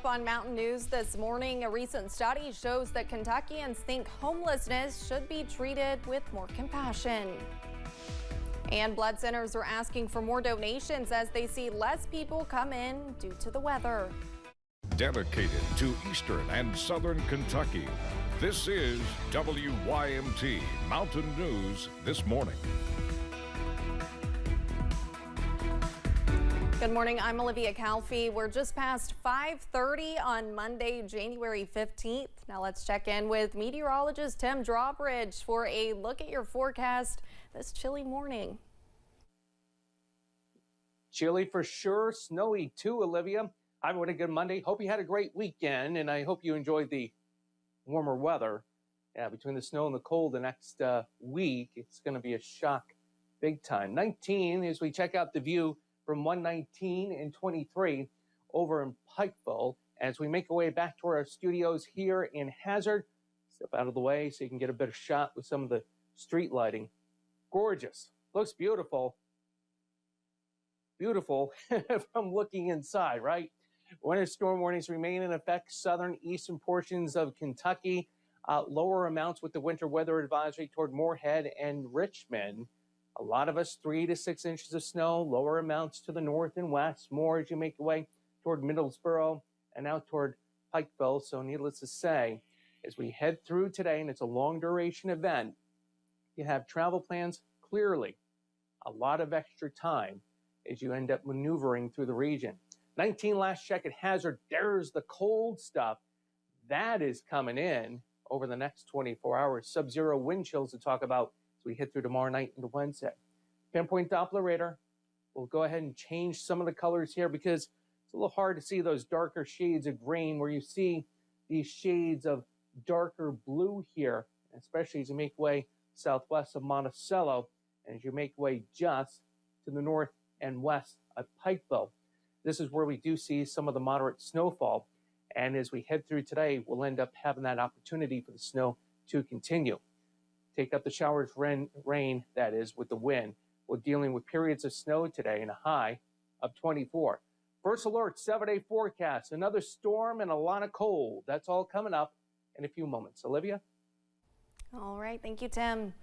on Mountain News this morning. A recent study shows that Kentuckians think homelessness should be treated with more compassion. And blood centers are asking for more donations as they see less people come in due to the weather. Dedicated to Eastern and Southern Kentucky, this is WYMT Mountain News this morning. Good morning, I'm Olivia Calfee. We're just past 5:30 on Monday, January 15th. Now let's check in with meteorologist Tim Drawbridge for a look at your forecast this chilly morning. Chilly for sure, snowy too, Olivia. I've had a good Monday. Hope you had a great weekend, and I hope you enjoyed the warmer weather. Yeah, between the snow and the cold the next week, it's going to be a shock big time. 19 as we check out the view from 119 and 23 over in Pikeville. As we make our way back to our studios here in Hazard, step out of the way so you can get a better shot with some of the street lighting. Gorgeous. Looks beautiful. Beautiful from looking inside, right? Winter storm warnings remain in effect. Southern eastern portions of Kentucky. Lower amounts with the winter weather advisory toward Moorhead and Richmond. A lot of us 3 to 6 inches of snow. Lower amounts to the north and west. More as you make your way toward Middlesboro and out toward Pikeville. So needless to say, as we head through today, and it's a long duration event, you have travel plans, clearly a lot of extra time as you end up maneuvering through the region. 19 last check at Hazard. There's the cold stuff. That is coming in over the next 24 hours. Sub-zero wind chills to talk about as we hit through tomorrow night into Wednesday. Pinpoint Doppler radar. We'll go ahead and change some of the colors here because it's a little hard to see those darker shades of green where you see these shades of darker blue here, especially as you make way southwest of Monticello and as you make way just to the north and west of Pikeville. This is where we do see some of the moderate snowfall. And as we head through today, we'll end up having that opportunity for the snow to continue. Take up the showers, rain, that is, with the wind. We're dealing with periods of snow today and a high of 24. First alert, 7-day forecast, another storm and a lot of cold. That's all coming up in a few moments. Olivia? All right, thank you, Tim.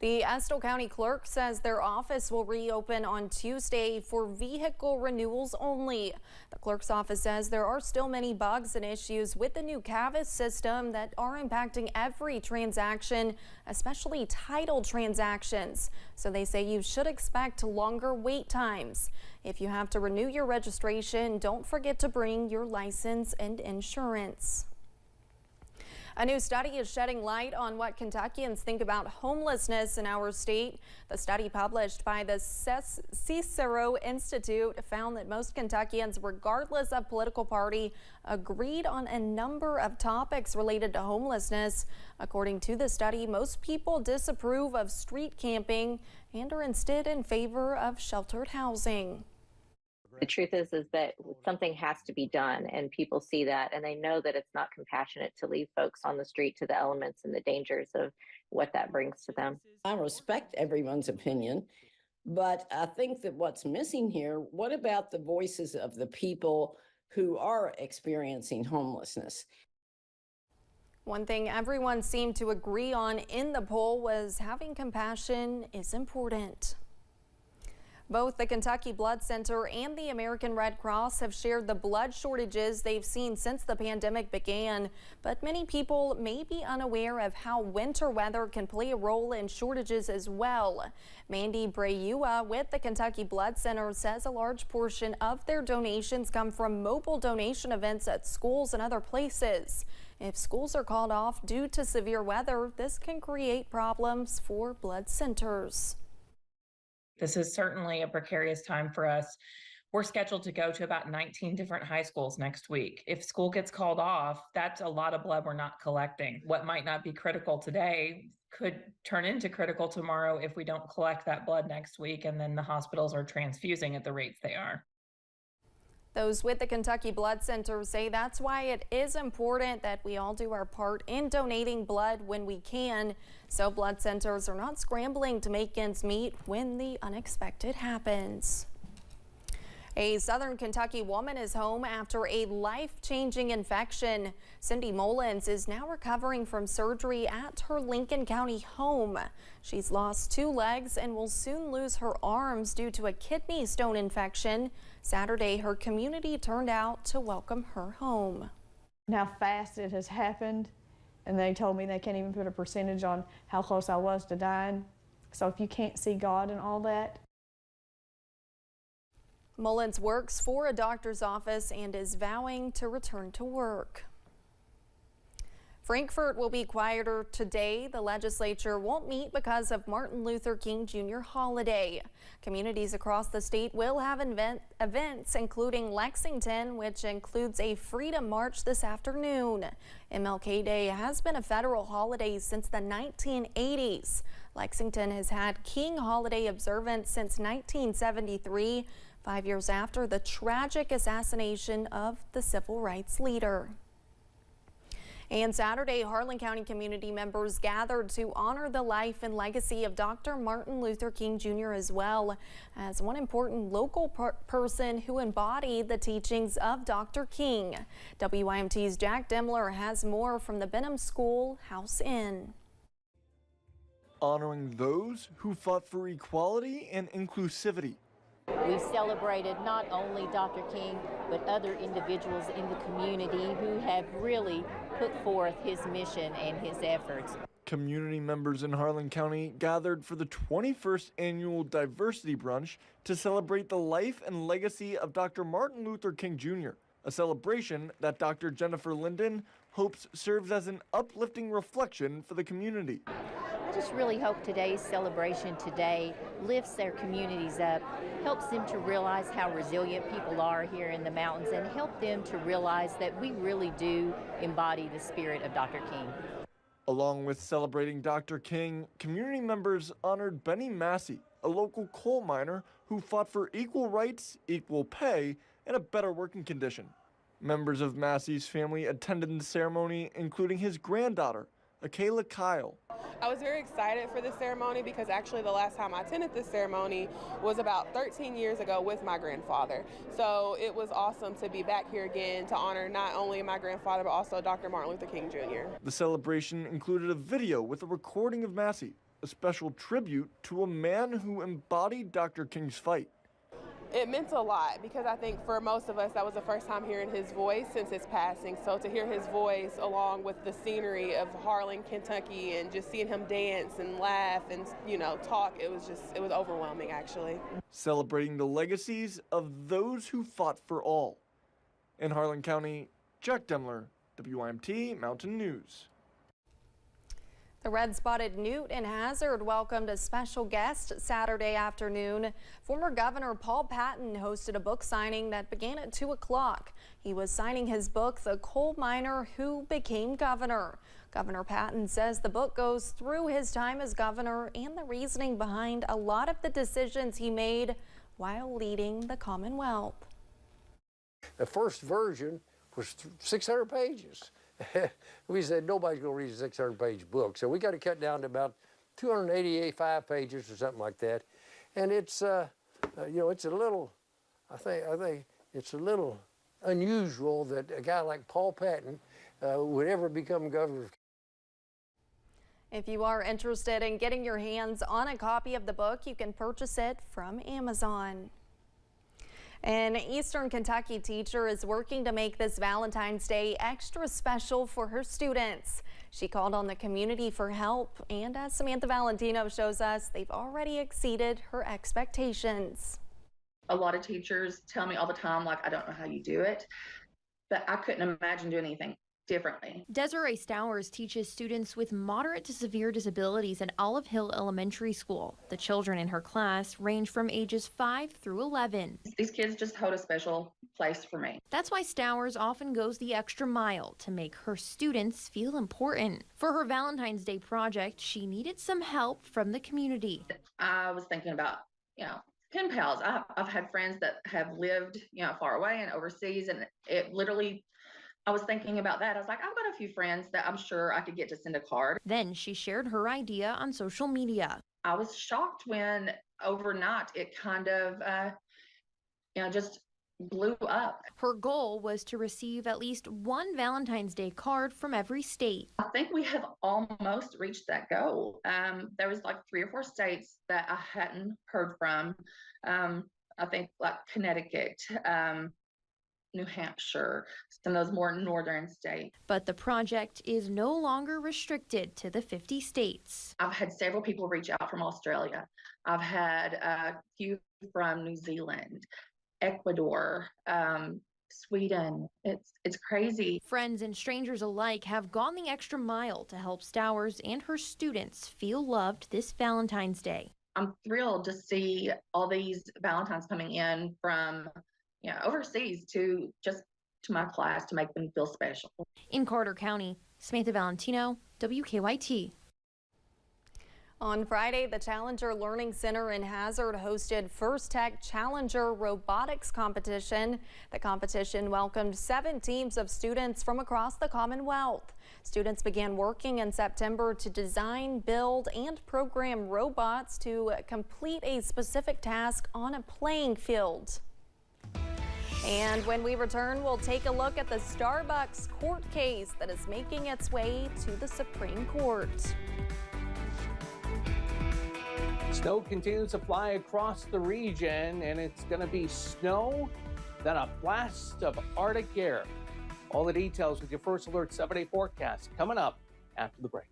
The Estill County Clerk says their office will reopen on Tuesday for vehicle renewals only. The clerk's office says there are still many bugs and issues with the new Cavis system that are impacting every transaction, especially title transactions. So they say you should expect longer wait times. If you have to renew your registration, don't forget to bring your license and insurance. A new study is shedding light on what Kentuckians think about homelessness in our state. The study published by the Cicero Institute found that most Kentuckians, regardless of political party, agreed on a number of topics related to homelessness. According to the study, most people disapprove of street camping and are instead in favor of sheltered housing. The truth is that something has to be done, and people see that, and they know that it's not compassionate to leave folks on the street to the elements and the dangers of what that brings to them. I respect everyone's opinion, but I think that what's missing here, what about the voices of the people who are experiencing homelessness? One thing everyone seemed to agree on in the poll was having compassion is important. Both the Kentucky Blood Center and the American Red Cross have shared the blood shortages they've seen since the pandemic began, but many people may be unaware of how winter weather can play a role in shortages as well. Mandy Brayua with the Kentucky Blood Center says a large portion of their donations come from mobile donation events at schools and other places. If schools are called off due to severe weather, this can create problems for blood centers. This is certainly a precarious time for us. We're scheduled to go to about 19 different high schools next week. If school gets called off, that's a lot of blood we're not collecting. What might not be critical today could turn into critical tomorrow if we don't collect that blood next week, and then the hospitals are transfusing at the rates they are. Those with the Kentucky Blood Center say that's why it is important that we all do our part in donating blood when we can, so blood centers are not scrambling to make ends meet when the unexpected happens. A Southern Kentucky woman is home after a life-changing infection. Cindy Mullins is now recovering from surgery at her Lincoln County home. She's lost 2 legs and will soon lose her arms due to a kidney stone infection. Saturday, her community turned out to welcome her home. How fast it has happened, and they told me they can't even put a percentage on how close I was to dying. So if you can't see God in all that. Mullins works for a doctor's office and is vowing to return to work. Frankfort will be quieter today. The legislature won't meet because of Martin Luther King Jr. holiday. Communities across the state will have events, including Lexington, which includes a Freedom March this afternoon. MLK Day has been a federal holiday since the 1980s. Lexington has had King holiday observance since 1973. 5 years after the tragic assassination of the civil rights leader. And Saturday, Harlan County community members gathered to honor the life and legacy of Dr. Martin Luther King Jr. as well as one important local person who embodied the teachings of Dr. King. WYMT's Jack Demler has more from the Benham School House Inn. Honoring those who fought for equality and inclusivity. We celebrated not only Dr. King, but other individuals in the community who have really put forth his mission and his efforts. Community members in Harlan County gathered for the 21st annual Diversity Brunch to celebrate the life and legacy of Dr. Martin Luther King Jr., a celebration that Dr. Jennifer Linden hopes serves as an uplifting reflection for the community. I just really hope today's celebration today lifts their communities up, helps them to realize how resilient people are here in the mountains, and help them to realize that we really do embody the spirit of Dr. King. Along with celebrating Dr. King, community members honored Benny Massey, a local coal miner who fought for equal rights, equal pay, and a better working condition. Members of Massey's family attended the ceremony, including his granddaughter, Akayla Kyle. I was very excited for this ceremony because actually the last time I attended this ceremony was about 13 years ago with my grandfather. So it was awesome to be back here again to honor not only my grandfather but also Dr. Martin Luther King Jr. The celebration included a video with a recording of Massey, a special tribute to a man who embodied Dr. King's fight. It meant a lot because I think for most of us that was the first time hearing his voice since his passing. So to hear his voice along with the scenery of Harlan, Kentucky, and just seeing him dance and laugh and talk, it was overwhelming actually. Celebrating the legacies of those who fought for all. In Harlan County, Jack Demler, WYMT Mountain News. The red-spotted newt and hazard welcomed a special guest Saturday afternoon. Former Governor Paul Patton hosted a book signing that began at 2 o'clock. He was signing his book, The Coal Miner Who Became Governor. Governor Patton says the book goes through his time as governor and the reasoning behind a lot of the decisions he made while leading the Commonwealth. The first version was 600 pages. We said nobody's going to read a 600-page book, so we got to cut down to about 285 pages or something like that. And it's, it's a little, I think it's a little unusual that a guy like Paul Patton would ever become governor. If you are interested in getting your hands on a copy of the book, you can purchase it from Amazon. An Eastern Kentucky teacher is working to make this Valentine's Day extra special for her students. She called on the community for help, and as Samantha Valentino shows us, they've already exceeded her expectations. A lot of teachers tell me all the time, like, I don't know how you do it, but I couldn't imagine doing anything differently. Desiree Stowers teaches students with moderate to severe disabilities at Olive Hill Elementary School. The children in her class range from ages 5 through 11. These kids just hold a special place for me. That's why Stowers often goes the extra mile to make her students feel important. For her Valentine's Day project, she needed some help from the community. I was thinking about, pen pals. I've had friends that have lived, far away and overseas, and it literally, I was thinking about that. I was like, I've got a few friends that I'm sure I could get to send a card. Then she shared her idea on social media. I was shocked when overnight it kind of just blew up. Her goal was to receive at least one Valentine's Day card from every state. I think we have almost reached that goal. There was like 3 or 4 states that I hadn't heard from. I think like Connecticut, New Hampshire, some of those more northern states. But the project is no longer restricted to the 50 states. I've had several people reach out from Australia. I've had a few from New Zealand, Ecuador, Sweden. It's crazy. Friends and strangers alike have gone the extra mile to help Stowers and her students feel loved this Valentine's Day. I'm thrilled to see all these Valentines coming in from overseas to my class to make them feel special. In Carter County, Samantha Valentino, WKYT. On Friday, the Challenger Learning Center in Hazard hosted First Tech Challenger Robotics Competition. The competition welcomed 7 teams of students from across the Commonwealth. Students began working in September to design, build, and program robots to complete a specific task on a playing field. And when we return, we'll take a look at the Starbucks court case that is making its way to the Supreme Court. Snow continues to fly across the region, and it's going to be snow, then a blast of Arctic air. All the details with your First Alert 7-day forecast coming up after the break.